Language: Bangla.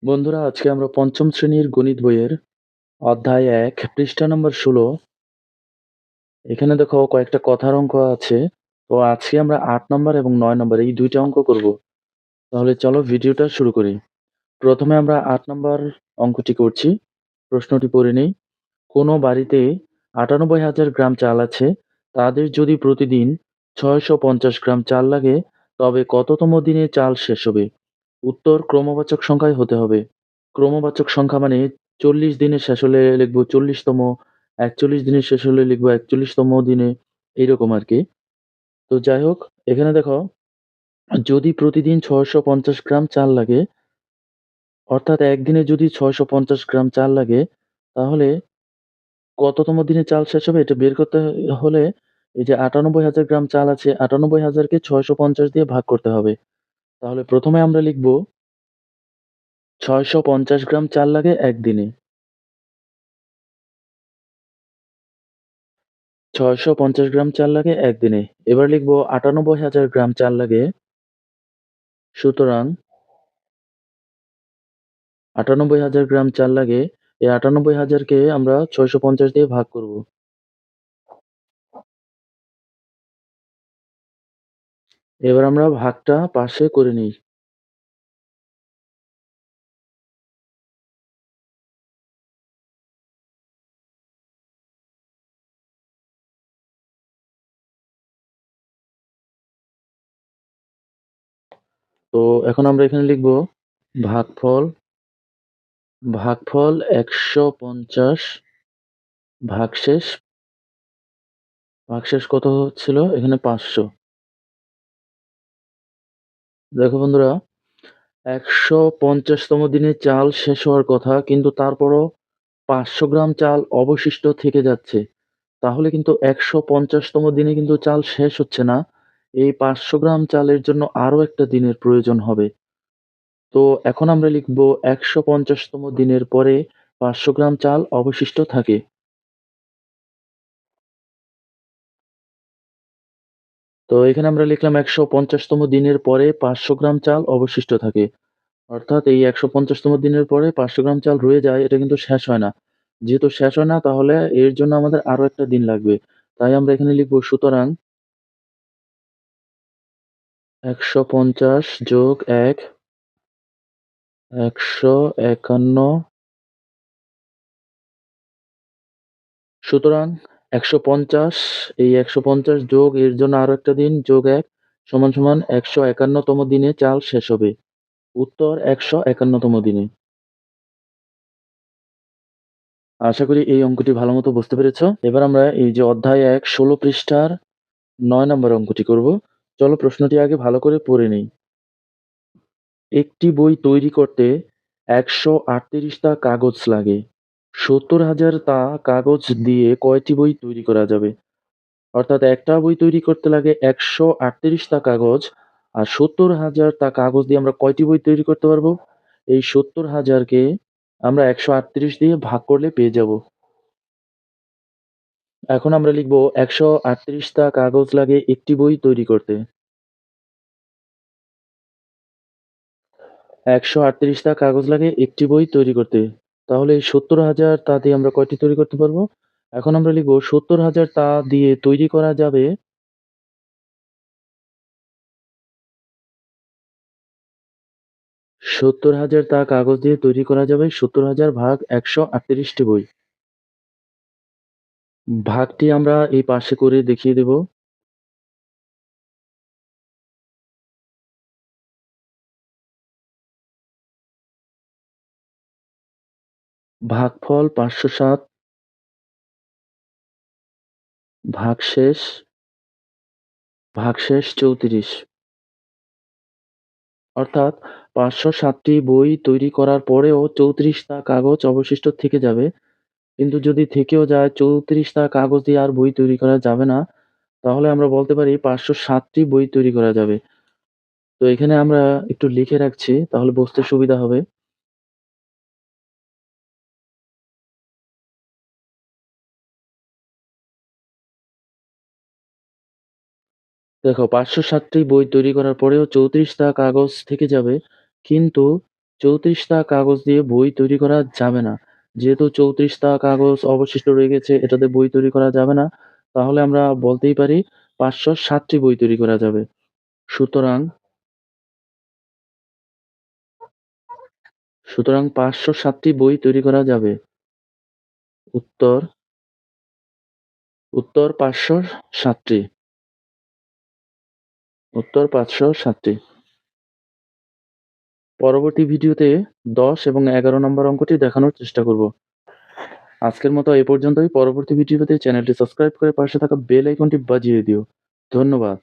বন্ধুরা, আজকে আমরা পঞ্চম শ্রেণীর গণিত বইয়ের অধ্যায় ১ পৃষ্ঠা নম্বর ১৬। এখানে দেখো কয়েকটা কথার অঙ্ক আছে। তো আজকে আমরা ৮ নম্বর এবং ৯ নম্বর এই ২ টা অঙ্ক করব। তাহলে চলো ভিডিওটা শুরু করি। প্রথমে আমরা ৮ নম্বর অঙ্কটি করছি। প্রশ্নটি পড়ে নেই। কোনো বাড়িতে ৯৮,০০০ গ্রাম চাল আছে। তাদের যদি প্রতিদিন ৬৫০ গ্রাম চাল লাগে, তবে কততম দিনে চাল শেষ হবে? উত্তর ক্রমবাচক সংখ্যায় হতে হবে। ক্রমবাচক সংখ্যা মানে ৪০ দিনে শেষ হলে লিখব ৪০তম, ৪১ দিনে শেষ হলে লিখব ৪১তম দিনে, এইরকম আরকি। তো যাই হোক, এখানে দেখো যদি প্রতিদিন ৬৫০ গ্রাম চাল লাগে, অর্থাৎ একদিনে যদি ৬৫০ গ্রাম চাল লাগে, তাহলে কততম দিনে চাল শেষ হবে এটা বের করতে হলে এই যে ৯৮,০০০ গ্রাম চাল আছে, ৯৮,০০০ কে ৬৫০ দিয়ে ভাগ করতে হবে। তাহলে প্রথমে আমরা লিখব ৬৫০ গ্রাম চাল লাগে একদিনে। ৬৫০ গ্রাম চাল লাগে একদিনে। এবার লিখব ৯৮,০০০ গ্রাম চাল লাগে। সুতরাং ৯৮,০০০ গ্রাম চাল লাগে। এই ৯৮,০০০ কে আমরা ৬৫০ দিয়ে ভাগ করব। এবার আমরা ভাগটা পাশে করে নিই। তো এখন আমরা এখানে লিখব ভাগফল, ভাগফল ১৫০ ভাগশেষ, ভাগশেষ কত হচ্ছিল? এখানে ৫০০। দেখো বন্ধুরা, ১৫০তম দিনে চাল শেষ হওয়ার কথা, কিন্তু তারপরও ৫০০ গ্রাম চাল অবশিষ্ট থেকে যাচ্ছে। তাহলে কিন্তু ১৫০তম দিনে কিন্তু চাল শেষ হচ্ছে না। এই ৫০০ গ্রাম চালের জন্য আরো একটা দিনের প্রয়োজন হবে। তো এখন আমরা লিখব ১৫০তম দিনের পরে ৫০০ গ্রাম চাল অবশিষ্ট থাকে। তো এখানে আমরা লিখলাম ১৫০তম দিনের পরে ৫০০ গ্রাম চাল অবশিষ্ট থাকে। অর্থাৎ এই ১৫০তম দিনের পরে ৫০০ গ্রাম চাল রয়ে যায়, এটা কিন্তু + হয় না। যেহেতু শেষ হয় না, তাহলে এর জন্য আমাদের আরো একটা দিন লাগবে। তাই আমরা এখানে লিখব সুতরাং ১৫০ + ১ ১৫১ সুতরাং ১৫০, এই ১৫০ যোগ এর জন্য আরো একটা দিন যোগ ১ সমান ১৫১তম দিনে চাল শেষ হবে। উত্তর ১৫১তম দিনে। আশা করি এই অঙ্কটি ভালোমতো বুঝতে পেরেছ। এবার আমরা এই যে অধ্যায় ১ ১৬ পৃষ্ঠার ৯ নম্বর অঙ্কটি করব। চলো প্রশ্নটি আগে ভালো করে পড়ে নেই। একটি বই তৈরি করতে ১৩৮ টা কাগজ লাগে। ৭০,০০০ টা কাগজ দিয়ে কয়টি বই তৈরি করা যাবে? অর্থাৎ একটা বই তৈরি করতে লাগে ১৩৮ টা কাগজ, আর ৭০,০০০ টা কাগজ দিয়ে আমরা কয়টি বই তৈরি করতে পারবো? এই ৭০,০০০ কে আমরা ১৩৮ দিয়ে ভাগ করলে পেয়ে যাব। এখন আমরা লিখব ১৩৮ টা কাগজ লাগে একটি বই তৈরি করতে। ১৩৮ টা কাগজ লাগে একটি বই তৈরি করতে। তাহলে এই ৭০,০০০ তা দিয়ে আমরা কয়টি তৈরি করতে পারবো? এখন আমরা লিখব ৭০,০০০ তা দিয়ে তৈরি করা যাবে ৭০,০০০ তা কাগজ দিয়ে তৈরি করা যাবে ৭০,০০০ ভাগ ১৩৮ টি বই। ভাগটি আমরা এই পাশে করে দেখিয়ে দেব। ভাগফল ৫০৭ ভাগশেষ, ভাগশেষ ৩৪। অর্থাৎ ৫০৭ টি বই তৈরি করার পরেও ৩৪ টা কাগজ অবশিষ্ট থেকে যাবে। কিন্তু যদি থেকেও যায় ৩৪ টা কাগজ দিয়ে আর বই তৈরি করা যাবে না, তাহলে আমরা বলতে পারি ৫০৭ টি বই তৈরি করা যাবে। তো এখানে আমরা একটু লিখে রাখছি, তাহলে বুঝতে সুবিধা হবে। দেখো, ৫০৭ টি বই তৈরি করার পরেও ৩৪ টা কাগজ থেকে যাবে। কিন্তু 34 টা কাগজ দিয়ে বই তৈরি করা যাবে না। যেহেতু 34 টা কাগজ অবশিষ্ট রয়ে গেছে, এটাতে বই তৈরি করা যাবে না। তাহলে আমরা বলতেই পারি 507 টি বই তৈরি করা যাবে। সুতরাং সুতরাং 507 টি বই তৈরি করা যাবে। উত্তর, উত্তর 507 টি। উত্তর 507 টি। পরবর্তী ভিডিওতে 10 এবং 11 নম্বর অঙ্কটি দেখানোর চেষ্টা করব। আজকের মতো এ পর্যন্তই। পরবর্তী ভিডিও পেতে চ্যানেলটি সাবস্ক্রাইব করে পাশে থাকা বেল আইকনটি বাজিয়ে দিও। ধন্যবাদ।